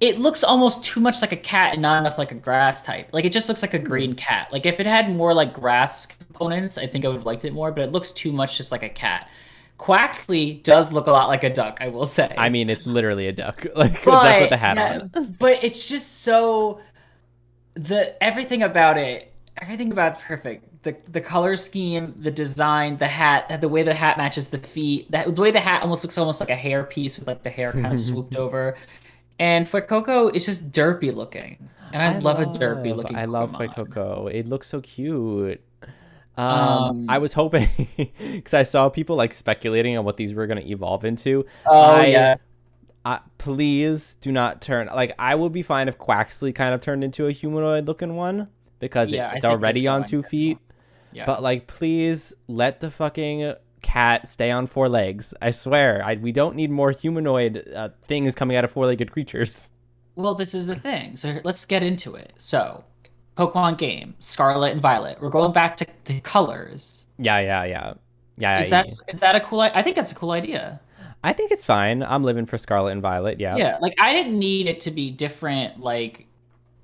It looks almost too much like a cat and not enough like a grass type. Like it just looks like a Hmm. green cat. Like if it had more like grass components, I think I would have liked it more, but it looks too much just like a cat. Quaxley does look a lot like a duck, I will I say. mean, it's literally a duck, like a duck with But a hat yeah, on. but it's just so the everything about it's perfect. The color scheme, the design, the hat, the way the hat matches the feet, the way the hat almost looks almost like a hair piece with like the hair kind of swooped over. And Fuecoco is just derpy looking. And I love a derpy looking I love Pokemon. Coco. It looks so cute. I Um was hoping because I saw people like speculating on what these were gonna evolve into. oh I, yes. please do not turn. Like, I would be fine if Quaxley kind of turned into a humanoid looking one because Yeah, I it's think it's already on going 2 feet. to. Yeah. But like, please let the fucking cat stay on 4 legs. I swear, we don't need more humanoid things coming out of 4-legged creatures. Well, this is the thing. So let's get into it. So, Pokemon game, Scarlet and Violet. We're going back to the colors. Yeah. Is that a cool I think that's a cool idea. I think it's fine. I'm living for Scarlet and Violet. Yeah. Yeah, like I didn't need it to be different like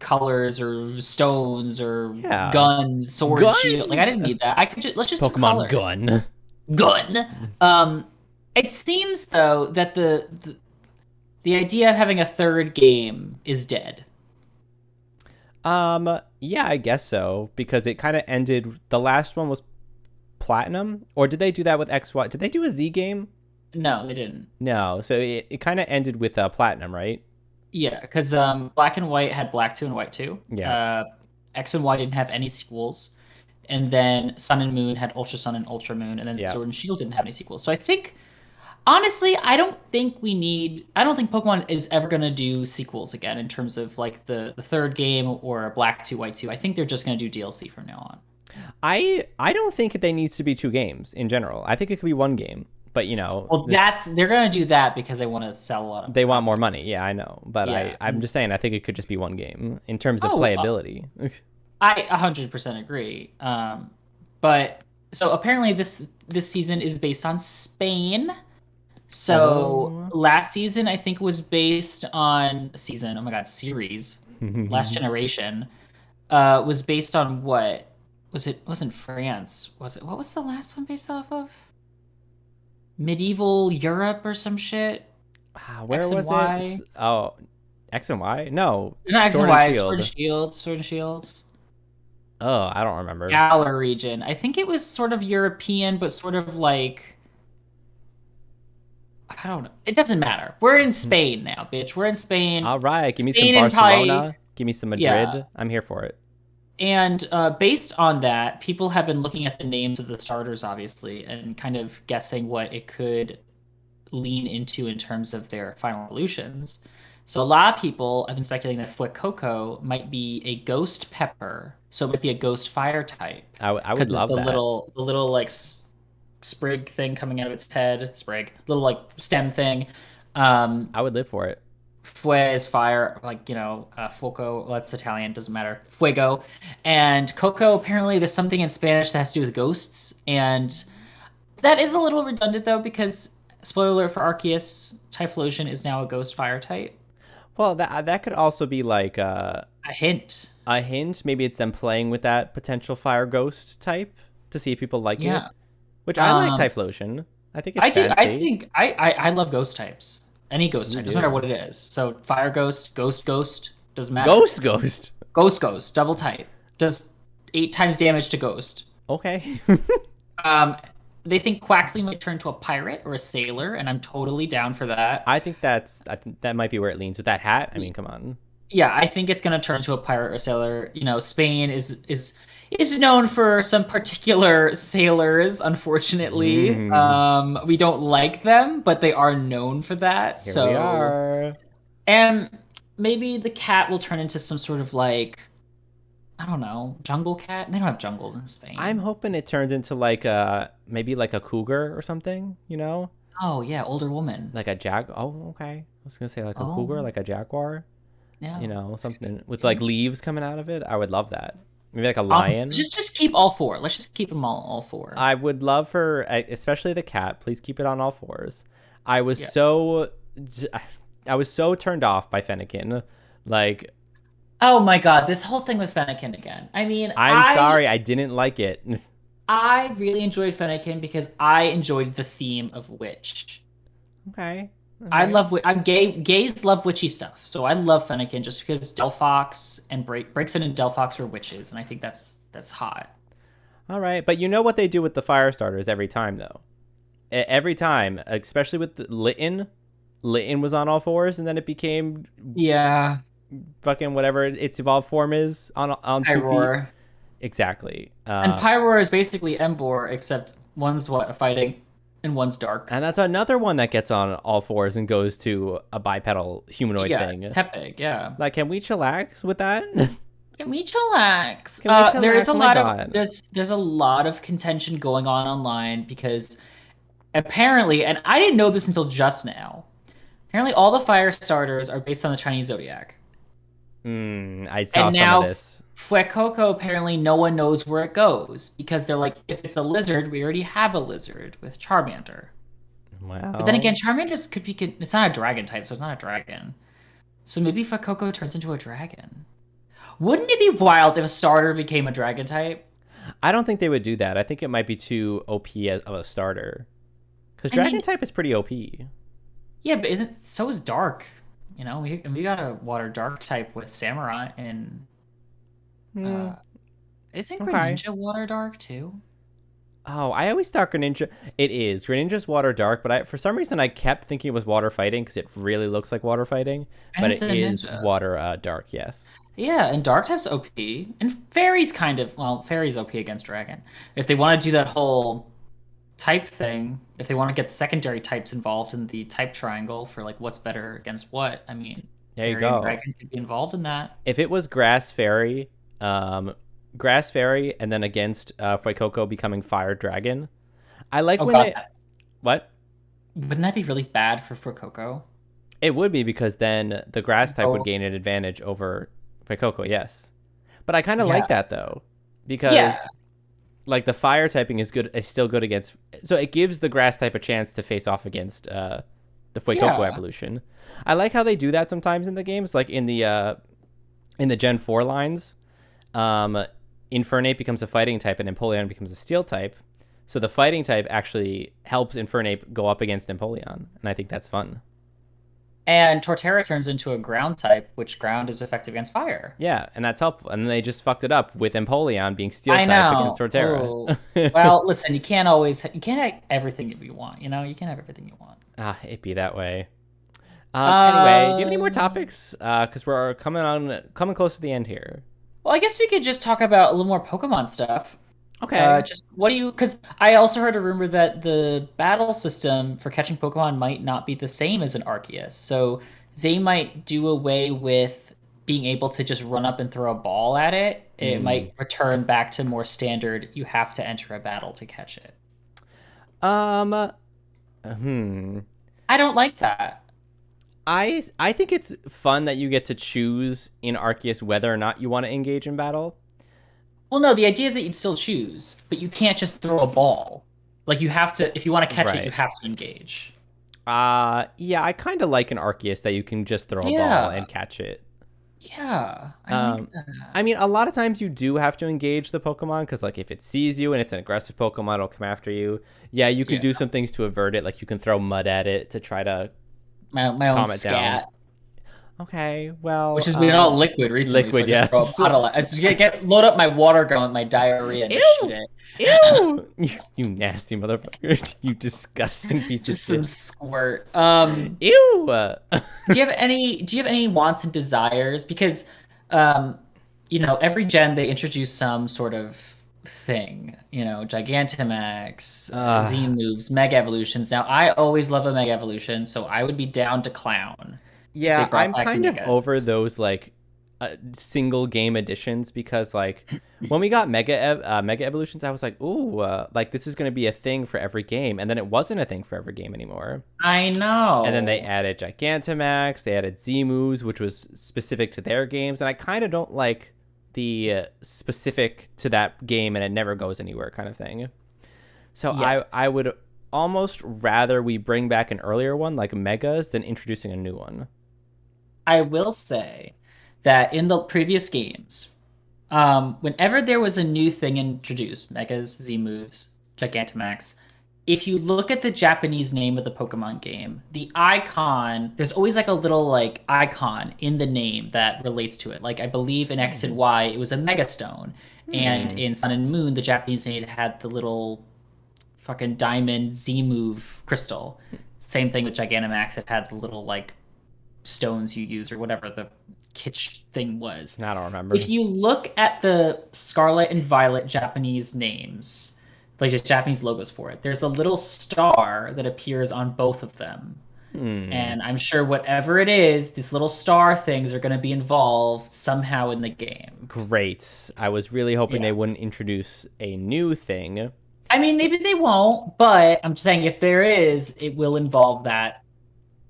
colors or stones or Yeah. guns, sword, shield. Like I Guns. didn't need that. I could just let's just do Pokemon colors. Gun. Gun. It seems though that the idea of having a third game is dead. Yeah, I guess so because it kind of ended. The last one was Platinum, or did they do that with XY? Did they do a Z game? No, they didn't. No, so it kind of ended with Platinum, right? Yeah, because Black and White had Black 2 and White 2. Yeah. X and Y didn't have any sequels. And then Sun and Moon had Ultra Sun and Ultra Moon. And then Yeah. Sword and Shield didn't have any sequels. So I think, honestly, I don't think Pokemon is ever going to do sequels again in terms of like the third game or Black 2, White 2. I think they're just going to do DLC from now on. I don't think they needs to be 2 games in general. I think it could be 1 game. But Well, they're going to do that because they want to sell a lot of they want more money. Yeah, I know. But yeah. I'm just saying I think it could just be 1 game in terms of Oh, playability. I 100% agree. But so apparently this season is based on Spain. So last season I think was based on season. Oh my god, series. Last Generation was based on what? It wasn't France. Was it? What was the last one based off of? Medieval Europe or some shit? Where X and was Y? it? Oh, X and Y? No, Not X and Sword and Y, Shield. Sword and Shield. Oh, I don't remember. Galar region. I think it was sort of European, but sort of like I don't know. It doesn't matter. We're in Spain now, bitch. We're in Spain. All right, give me some Spain and Barcelona. probably Give me some yeah. Madrid. I'm here for it. And based on that, people have been looking at the names of the starters, obviously, and kind of guessing what it could lean into in terms of their final evolutions. So a lot of people have been speculating that Fuecoco might be a ghost pepper, so it might be a ghost fire type I would because of love that. the little like sprig thing coming out of its head, little like stem thing. I would live for it. Fue is fire, like fuoco. Well, that's Italian, doesn't matter. Fuego, and Coco. Apparently, there's something in Spanish that has to do with ghosts, and that is a little redundant though, because spoiler alert for Arceus, Typhlosion is now a ghost fire type. Well, that could also be like A hint. a hint. Maybe it's them playing with that potential fire ghost type to see if people like it. Yeah. Which I like Typhlosion. I think it's I do. fancy. I think I love ghost types. Any ghost type, doesn't matter what it is. So fire ghost, ghost, doesn't matter. Ghost. Ghost, double type. Does 8 times damage to ghost. Okay. They think Quaxley might turn to a pirate or a sailor, and I'm totally down for that. I think that might be where it leans with that hat. I mean, come on. Yeah, I think it's gonna turn to a pirate or sailor. Spain is known for some particular sailors, unfortunately. We don't like them, but they are known for that. Here we are. And maybe the cat will turn into some sort of like, I don't know, jungle cat. They don't have jungles in Spain. I'm hoping it turns into like maybe like a cougar or something, Oh yeah, older woman. like a jag. Oh, okay. was gonna say like a Oh, cougar, like a jaguar. yeah. Something with Okay. like leaves coming out of it. I would love that. Maybe like a lion. Just keep all four. Let's just keep them all four. I would love for, especially the cat. Please keep it on all fours. I was Yeah. so, I was so turned off by Fennekin. Like, Oh my God, this whole thing with Fennekin again. I mean, I'm sorry, I didn't like it. I really enjoyed Fennekin because I enjoyed the theme of witch. Okay. I Okay. love I'm gay. Gays love witchy stuff, so I love Fennekin just because Delphox and Breakson and Delphox were witches, and I think that's hot. All right. But you know what they do with the fire starters every time, though. Every time, especially with the Litten. Litten was on all fours, and then it became Yeah, fucking whatever its evolved form is on 2 feet. Pyroar. Exactly. And Pyroar is basically Embor, except one's what, fighting and one's dark. And that's another one that gets on all fours and goes to a bipedal humanoid Yeah, thing. Tepig, yeah. Like, can we chillax with that? Can we chillax? Can we There is chillax? a Oh my lot of god. there's a lot of contention going on online because apparently, and I didn't know this until just now. Apparently, all the fire starters are based on the Chinese zodiac. I saw And some of now this. Fuecoco, apparently no one knows where it goes because they're like, if it's a lizard, we already have a lizard with Charmander. But then again, Well, Charmander it's not a dragon type, so it's not a dragon. So maybe Fuecoco turns into a dragon. Wouldn't it be wild if a starter became a dragon type? I don't think they would do that. I think it might be too OP of a starter. Because I dragon mean, type is pretty OP. yeah, but isn't so is dark. We got a water dark type with Samurai and Hmm, uh isn't okay. Greninja water dark too? Oh, I always thought Greninja. It is. Greninja's water dark, but for some reason I kept thinking it was water fighting because it really looks like water fighting. And But it's it a is ninja. water dark, yes. Yeah, and dark type's OP. And fairy's fairy's OP against dragon. If they want to do that whole type thing, if they want to get the secondary types involved in the type triangle for like what's better against what, I mean, There you fairy and go. dragon could be involved in that. If it was um, Grass Fairy, and then against Fuecoco becoming Fire Dragon, I like Oh when god, they. What? wouldn't that be really bad for Coco? It would be because then the Grass type would Oh, gain an advantage over Fuecoco, yes. But I kind of yeah. like that though, Yeah. because like the Fire typing is still good against. So it gives the Grass type a chance to face off against the Fuecoco Yeah. evolution. I like how they do that sometimes in the games, like in the Gen 4 lines. Um, Infernape becomes a fighting type and Empoleon becomes a steel type. So the fighting type actually helps Infernape go up against Empoleon, and I think that's fun. And Torterra turns into a ground type, which ground is effective against fire. Yeah, and that's helpful. And then they just fucked it up with Empoleon being steel I type against know. Torterra. Oh. Well, listen, you can't have everything you want, You can't have everything you want. It be that way. Anyway, do you have any more Um, topics? Because we're coming close to the end here. well, I guess we could just talk about a little more Pokemon stuff. Okay. Just what do you? Because I also heard a rumor that the battle system for catching Pokemon might not be the same as an Arceus, so they might do away with being able to just run up and throw a ball at it. It Mm. might return back to more standard. You have to enter a battle to catch it. Um. Hmm. I don't like that. I think it's fun that you get to choose in Arceus whether or not you want to engage in battle. Well, no, the idea is that you'd still choose, but you can't just throw a ball. Like you have to, if you want to catch it, you Right. have to engage. Yeah, I kind of like an Arceus that you can just throw a ball Yeah, and catch it. yeah, I like Um, I that. mean, a lot of times you do have to engage the Pokemon because, like, if it sees you and it's an aggressive Pokemon, it'll come after you. Yeah, you could Yeah, do some things to avert it, like you can throw mud at it to try to my own calm it down. scat. Okay, well, Which has been all liquid recently, so I liquid, just yeah. throw a bottle. I just load up my water gun with my diarrhea and just shoot Ew, it. ew, you nasty motherfucker! You disgusting piece of Just some shit! squirt. Ew. Do you have any wants and desires? Because um, every gen they introduce some sort of thing. Gigantamax, Z uh, moves, Mega Evolutions. Now I always love a Mega Evolution, so I would be down to Clown if they yeah, brought I'm back kind of over Megas. those like single game editions, because like when we got mega evolutions, I was like, ooh, like this is going to be a thing for every game, and then it wasn't a thing for every game anymore. I And then they know. added Gigantamax, they added Z moves, which was specific to their games, and I kind of don't like the specific to that game and it never goes anywhere kind of thing. So Yes. I would almost rather we bring back an earlier one like Megas than introducing a new one. I will say that in the previous games, whenever there was a new thing introduced, Megas, Z moves, Gigantamax, if you look at the Japanese name of the Pokemon game, the icon, there's always like a little like icon in the name that relates to it. Like I believe in X and Y, it was a Mega Stone, and Hmm. in Sun and Moon, the Japanese name had the little fucking diamond Z move crystal. Same thing with Gigantamax, it had the little like stones you use or whatever the kitsch thing was. I don't If remember. you look at the Scarlet and Violet Japanese names, like just Japanese logos for it, there's a little star that appears on both of them. Hmm. And I'm sure whatever it is, these little star things are going to be involved somehow in the game. Great. I was really hoping they Yeah. wouldn't introduce a new thing. I mean, maybe they won't, but I'm just saying if there is, it will involve that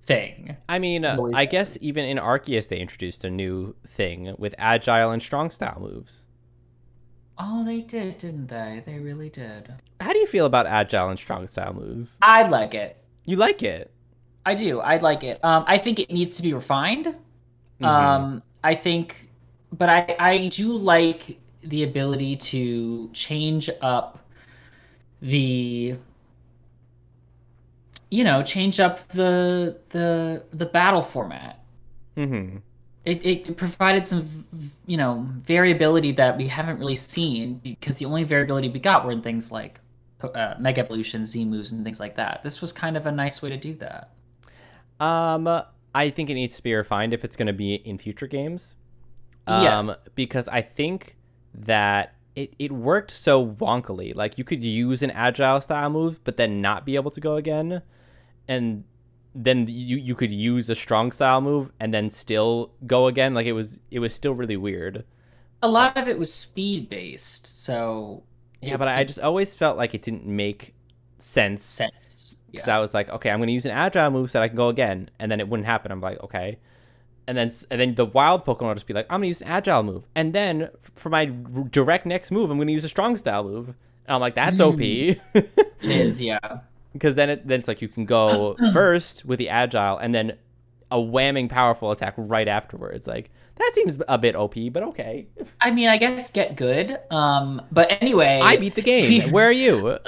thing. I mean, It always I guess does. even in Arceus they introduced a new thing with agile and strong style moves. Oh, they did, didn't they? They really did. How do you feel about agile and strong style moves? I like it. You like it? I do. I like it. I think it needs to be refined. Mm-hmm. I think, but I do like the ability to change up the, change up the battle format. Mm-hmm. It provided some, variability that we haven't really seen because the only variability we got were in things like Mega Evolution, Z moves, and things like that. This was kind of a nice way to do that. I think it needs to be refined if it's going to be in future games. Yes. Because I think that it worked so wonkily. Like you could use an agile style move, but then not be able to go again, and then you could use a strong style move and then still go again. Like it was still really weird. A Uh, lot of it was speed based, so yeah, it but I it just always felt like it didn't make sense sense. because Yeah. I was like, okay, I'm going to use an agile move so that I can go again, and then it wouldn't happen. I'm like, okay, and then the wild Pokemon will just be like, I'm gonna use an agile move, and then for my direct next move, I'm gonna use a strong style move. And I'm like, that's Mm, OP, it is, yeah. because then it's like you can go first with the agile, and then a whamming powerful attack right afterwards. Like that seems a bit OP, but okay. I mean, I guess get good. But I anyway, beat the game. Where are you?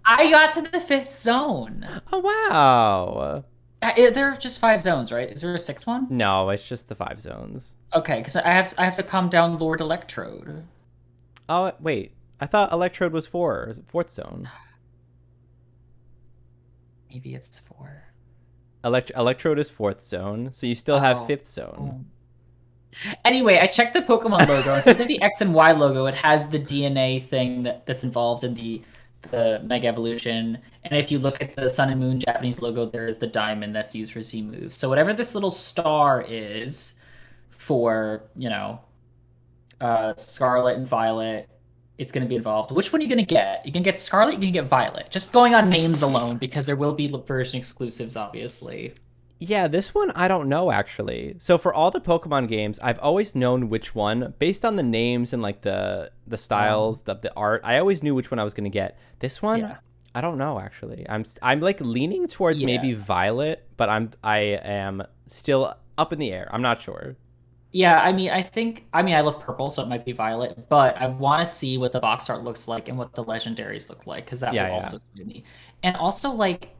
I got to the fifth zone. Oh wow. There are just five zones, right? Is there a sixth one? No, it's just the 5 zones. Okay, because I have to calm down Lord Electrode. Oh wait, I thought Electrode was fourth zone. Maybe it's four. Electrode is fourth zone, so you still have Oh. fifth zone. Oh. Anyway, I checked the Pokemon logo. And if you look at the X and Y logo, it has the DNA thing that's involved in the Mega Evolution. And if you look at the Sun and Moon Japanese logo, there is the diamond that's used for Z moves. So whatever this little star is for, Scarlet and Violet, it's going to be involved. Which one are you going to get? You can get Scarlet, you can get Violet. Just going on names alone, because there will be version exclusives, obviously. Yeah, this one I don't know actually. So for all the Pokemon games, I've always known which one based on the names and like the Um, styles, the art. I always knew which one I was gonna get. This one, yeah. I don't know actually. I'm like leaning towards Yeah. maybe Violet, but I am still up in the air. I'm not sure. Yeah, I love purple, so it might be violet, but I want to see what the box art looks like and what the legendaries look like, because that will Yeah, yeah. also suit me. And also, like,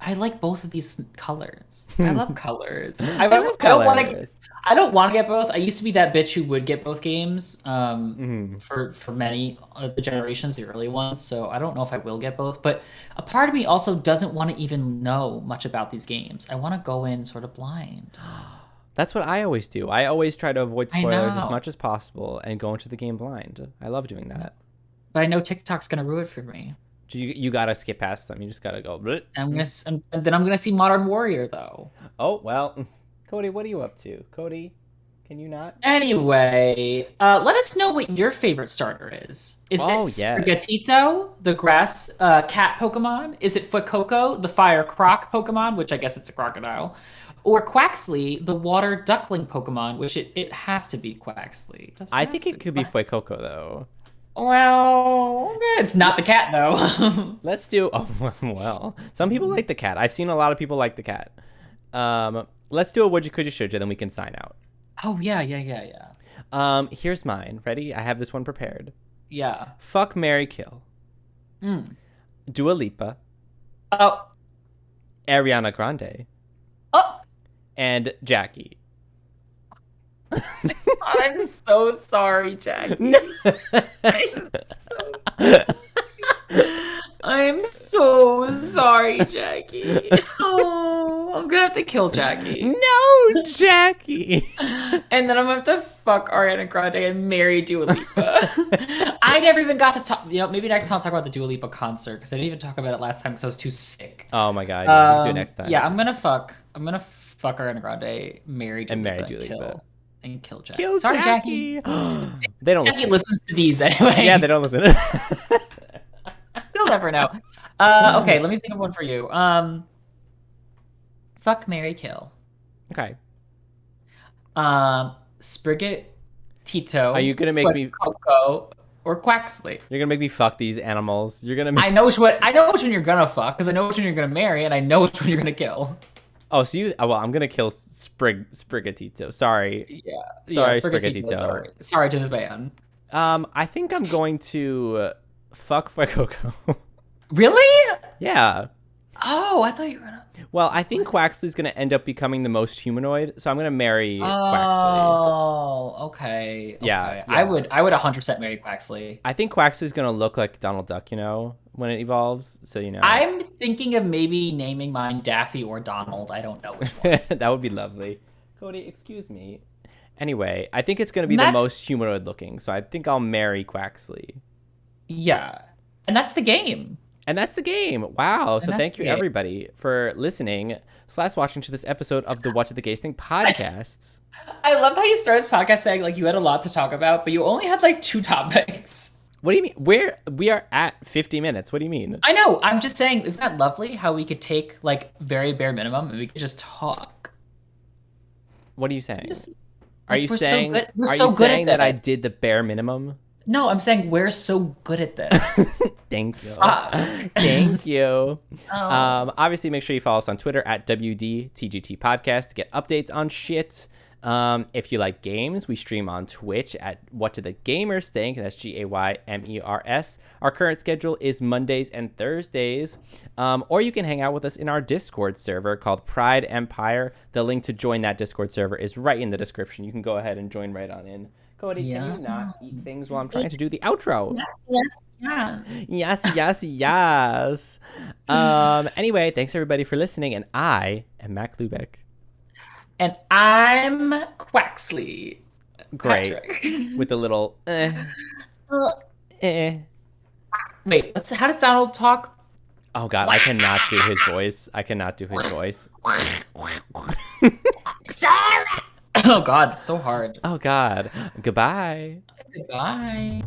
I like both of these colors. I love colors. I love colors. I don't want to get both. I used to be that bitch who would get both games, Hmm. for many of the generations, the early ones. So I don't know if I will get both, but a part of me also doesn't want to even know much about these games. I want to go in sort of blind. That's what I always do. I always try to avoid I spoilers as know. much as possible and go into the game blind. I love doing that. But I know TikTok's gonna ruin it for me. You gotta skip past them. You just gotta go. "Bleh." And then I'm gonna see Modern Warrior though. Oh well, Cody, what are you up to, Cody? Can you not? Anyway, let us know what your favorite starter is. Is it Sprigatito, the grass cat Pokemon? Is it Fuecoco, the fire croc Pokemon, which I guess it's a crocodile? Or Quaxley, the water duckling Pokemon, which it has to be Quaxley. I think it could be Fuecoco, though. Well, it's not the cat, though. Let's do... Oh, well. Some people like the cat. I've seen a lot of people like the cat. Let's do a Would You Could You Should You, then we can sign out. Oh, yeah. Here's mine. Ready? I have this one prepared. Yeah. Fuck, marry, kill. Dua Lipa. Oh. Ariana Grande. Oh. And Jackie. I'm so sorry, Jackie. No. I'm so sorry, Jackie. Oh, I'm gonna have to kill Jackie. No, Jackie. And then I'm gonna have to fuck Ariana Grande and marry Dua Lipa. I never even got to talk. Maybe next time I'll talk about the Dua Lipa concert because I didn't even talk about it last time because I was too sick. Oh my god, yeah, we'll do it next time. Yeah, I'm gonna fuck Ariana Grande, marry Dua Lipa, and kill Jackie. Sorry, Jackie. They don't Jackie listen. Listens to these anyway. Yeah, they don't listen. You'll never know. Okay, let me think of one for you. Fuck, marry, kill. Okay. Sprigat, Tito. Are you gonna make me Coco or Quaxley? You're gonna make me fuck these animals. You're gonna. I know which one you're gonna fuck because I know which one you're gonna marry and I know which one you're gonna kill. Oh, so you? Well, I'm gonna kill Sprigatito. Sorry. Yeah. Sorry, yeah, Sprigatito. Sorry to this man. I think I'm going to fuck Fuecoco. Really? Yeah. Oh, I thought you were gonna. Well, I think Quaxley's gonna end up becoming the most humanoid, so I'm gonna marry Quaxley. Oh, okay. Yeah. I would 100% marry Quaxley. I think Quaxley's gonna look like Donald Duck, when it evolves. So I'm thinking of maybe naming mine Daffy or Donald. I don't know which one. That would be lovely. Cody, excuse me. Anyway, I think it's gonna be the most humanoid looking, so I think I'll marry Quaxley. Yeah, and that's the game. And that's the game. Wow. So thank you, everybody, for listening / watching to this episode of the What's the Gays Thing podcast. I love how you started this podcast saying, like, you had a lot to talk about, but you only had, like, 2 topics. What do you mean? We are at 50 minutes. What do you mean? I know. I'm just saying, isn't that lovely how we could take, like, very bare minimum and we could just talk? What are you saying? Are you saying that I did the bare minimum? No, I'm saying we're so good at this. Thank you. Thank you. Obviously, make sure you follow us on Twitter at WDTGT Podcast to get updates on shit. If you like games, we stream on Twitch at What Do the Gamers Think? That's GAYMERS. Our current schedule is Mondays and Thursdays. Or you can hang out with us in our Discord server called Pride Empire. The link to join that Discord server is right in the description. You can go ahead and join right on in. Cody, can you not eat things while I'm trying to do the outro? Yes. Anyway, thanks everybody for listening, and I am Mac Lubeck. And I'm Quaxley. Great. Patrick. With the little Wait, how does Donald talk? Oh god, I cannot do his voice. Oh god, it's so hard. Oh god. Goodbye. Goodbye.